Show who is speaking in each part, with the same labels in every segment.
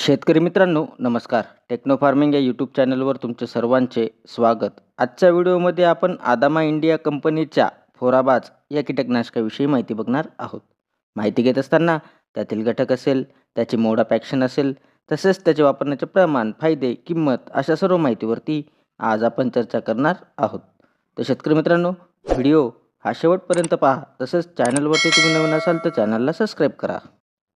Speaker 1: शेतकरी मित्रांनो, नमस्कार. टेक्नो फार्मिंग या यूट्यूब चॅनलवर तुमचे सर्वांचे स्वागत. आजच्या व्हिडिओमध्ये आपण आदामा इंडिया कंपनीच्या फोराबाज या कीटकनाशकाविषयी माहिती बघणार आहोत. माहिती घेत असताना त्यातील घटक असेल, त्याची मोड ऑफ ॲक्शन असेल, तसेच त्याचे वापरण्याचे प्रमाण, फायदे, किंमत अशा सर्व माहितीवरती आज आपण चर्चा करणार आहोत. तर शेतकरी मित्रांनो, व्हिडिओ हा शेवटपर्यंत पहा. तसेच चॅनलवरती तुम्ही नवीन असाल तर चॅनलला सबस्क्राईब करा.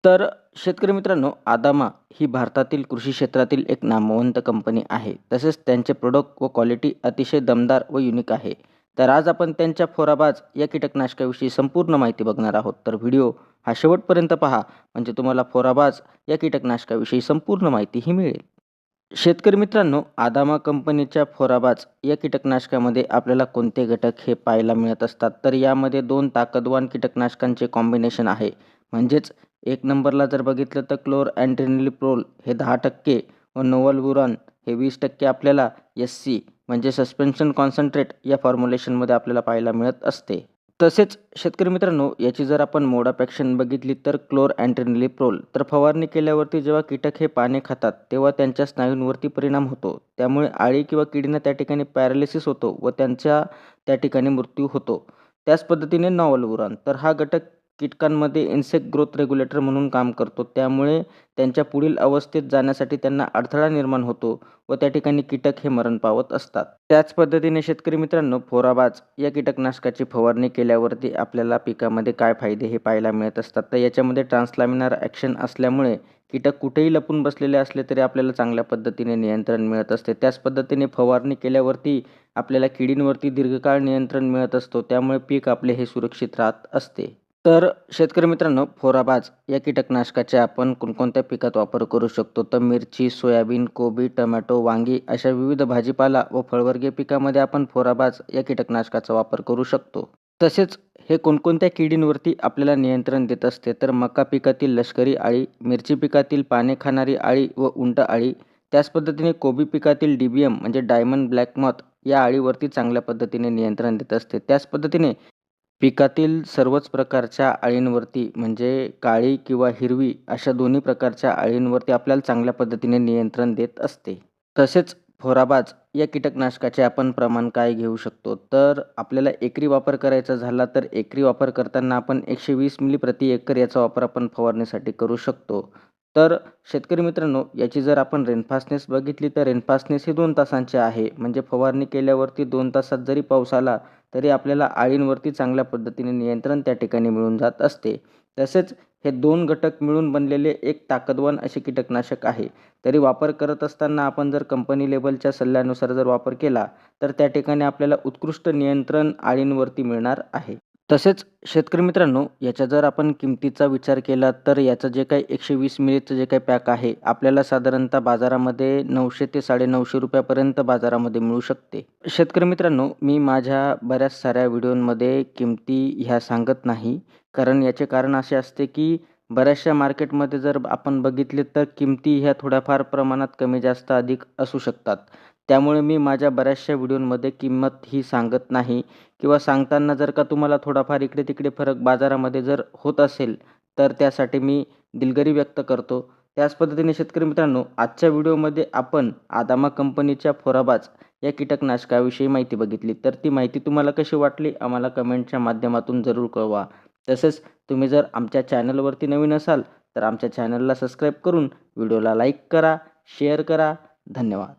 Speaker 1: तर शेतकरी मित्रांनो, आदामा ही भारतातील कृषी क्षेत्रातील एक नामवंत कंपनी आहे. तसेच त्यांचे प्रोडक्ट व क्वालिटी अतिशय दमदार व युनिक आहे. तर आज आपण त्यांच्या फोराबाज या कीटकनाशकाविषयी संपूर्ण माहिती बघणार आहोत. तर व्हिडिओ हा शेवटपर्यंत पहा, म्हणजे तुम्हाला फोराबाज या कीटकनाशकाविषयी संपूर्ण माहितीही मिळेल. शेतकरी मित्रांनो, आदामा कंपनीच्या फोराबाज या कीटकनाशकामध्ये आपल्याला कोणते घटक हे पाहायला मिळत असतात, तर यामध्ये 2 ताकदवान कीटकनाशकांचे कॉम्बिनेशन आहे. म्हणजेच एक नंबरला जर बघितलं तर क्लोरअँट्रेनिलिप्रोल हे 10% व नोव्हलवुरॉन हे 20% आपल्याला SC म्हणजे सस्पेन्शन कॉन्सन्ट्रेट या फॉर्म्युलेशनमध्ये आपल्याला पाहायला मिळत असते. तसेच शेतकरी मित्रांनो, याची जर आपण मोड ऑफ ॲक्शन बघितली तर क्लोरअँट्रेनिलिप्रोल तर फवारणी केल्यावरती जेव्हा कीटक हे पाने खातात तेव्हा त्यांच्या स्नायूंवरती परिणाम होतो. त्यामुळे आळी किंवा किडींना त्या ठिकाणी पॅरालिसिस होतो व त्यांचा त्या ठिकाणी मृत्यू होतो. त्याच पद्धतीने नॉव्हलवुरॉन तर हा घटक कीटकांमध्ये इन्सेक्ट ग्रोथ रेग्युलेटर म्हणून काम करतो. त्यामुळे त्यांच्या पुढील अवस्थेत जाण्यासाठी त्यांना अडथळा निर्माण होतो व त्या ठिकाणी कीटक हे मरण पावत असतात. त्याच पद्धतीने शेतकरी मित्रांनो, फोराबाज या कीटकनाशकाची फवारणी केल्यावरती आपल्याला पिकामध्ये काय फायदे हे पाहायला मिळत असतात. तर याच्यामध्ये ट्रान्सलॅमिनार ॲक्शन असल्यामुळे कीटक कुठेही लपून बसलेले असले तरी आपल्याला चांगल्या पद्धतीने नियंत्रण मिळत असते. त्याच पद्धतीने फवारणी केल्यावरती आपल्याला किडींवरती दीर्घकाळ नियंत्रण मिळत असतो. त्यामुळे पीक आपले हे सुरक्षित राहत असते. तर शेतकरी मित्रांनो, फोराबाज या कीटकनाशकाचे आपण कोणकोणत्या पिकात वापर करू शकतो, तर मिरची, सोयाबीन, कोबी, टोमॅटो, वांगी अशा विविध भाजीपाला व फळवर्गीय पिकामध्ये आपण फोराबाज या कीटकनाशकाचा वापर करू शकतो. तसेच हे कोणकोणत्या किडींवरती आपल्याला नियंत्रण देत असते, तर मका पिकातील लष्करी अळी, मिरची पिकातील पाने खाणारी अळी व उंट अळी, त्याच पद्धतीने कोबी पिकातील DBM म्हणजे डायमंड ब्लॅक मॉथ या अळीवरती चांगल्या पद्धतीने नियंत्रण देत असते. त्याच पद्धतीने पिकातील सर्वच प्रकारच्या अळींवरती म्हणजे काळी किंवा हिरवी अशा दोन्ही प्रकारच्या अळींवरती आपल्याला चांगल्या पद्धतीने नियंत्रण देत असते. तसेच फोराबाज या कीटकनाशकाचे आपण प्रमाण काय घेऊ शकतो, तर आपल्याला एकरी वापर करायचा झाला तर एकरी वापर करताना आपण 120 मिली प्रति एकर याचा वापर आपण फवारणीसाठी करू शकतो. तर शेतकरी मित्रांनो, याची जर आपण रेनफास्टनेस बघितली तर रेनफास्टनेस ही 2 तासांची आहे. म्हणजे फवारणी केल्यावरती 2 तासात जरी पाऊस आला तरी आपल्याला अळींवरती चांगल्या पद्धतीने नियंत्रण त्या ठिकाणी मिळून जात असते. तसेच हे 2 घटक मिळून बनलेले एक ताकदवान असे कीटकनाशक आहे. तरी वापर करत असताना आपण जर कंपनी लेव्हलच्या सल्ल्यानुसार जर वापर केला तर त्या ठिकाणी आपल्याला उत्कृष्ट नियंत्रण अळींवरती मिळणार आहे. तसेच शेतकरी मित्रांनो, याच्या जर आपण किमतीचा विचार केला तर याचं जे काही 120 मिलीचं जे काही पॅक आहे आपल्याला साधारणतः बाजारामध्ये 900 ते ₹950 पर्यंत बाजारामध्ये मिळू शकते. शेतकरी मित्रांनो, मी माझ्या बऱ्याच साऱ्या व्हिडिओमध्ये किमती ह्या सांगत नाही. कारण याचे कारण असे असते की बऱ्याचशा मार्केटमध्ये जर आपण बघितले तर किमती ह्या थोड्याफार प्रमाणात कमी जास्त अधिक असू शकतात. त्यामुळे मी माझ्या बऱ्याचशा व्हिडिओमध्ये किंमत ही सांगत नाही किंवा सांगताना जर का तुम्हाला थोडाफार इकडे-तिकडे फरक बाजारामध्ये जर होत असेल, तर त्यासाठी मी दिलगिरी व्यक्त करतो. त्याच पद्धतीने शेतकरी मित्रांनो, आजच्या व्हिडिओमध्ये आपण आदामा कंपनीच्या फोराबाज या कीटकनाशकाविषयी माहिती बघितली. तर ती माहिती तुम्हाला कशी वाटली आम्हाला कमेंटच्या माध्यमातून जरूर कळवा. तसेच तुम्ही जर आमच्या चॅनलवरती नवीन असाल, तर आमच्या चॅनलला सबस्क्राईब करून व्हिडिओला लाईक करा, शेअर करा. धन्यवाद.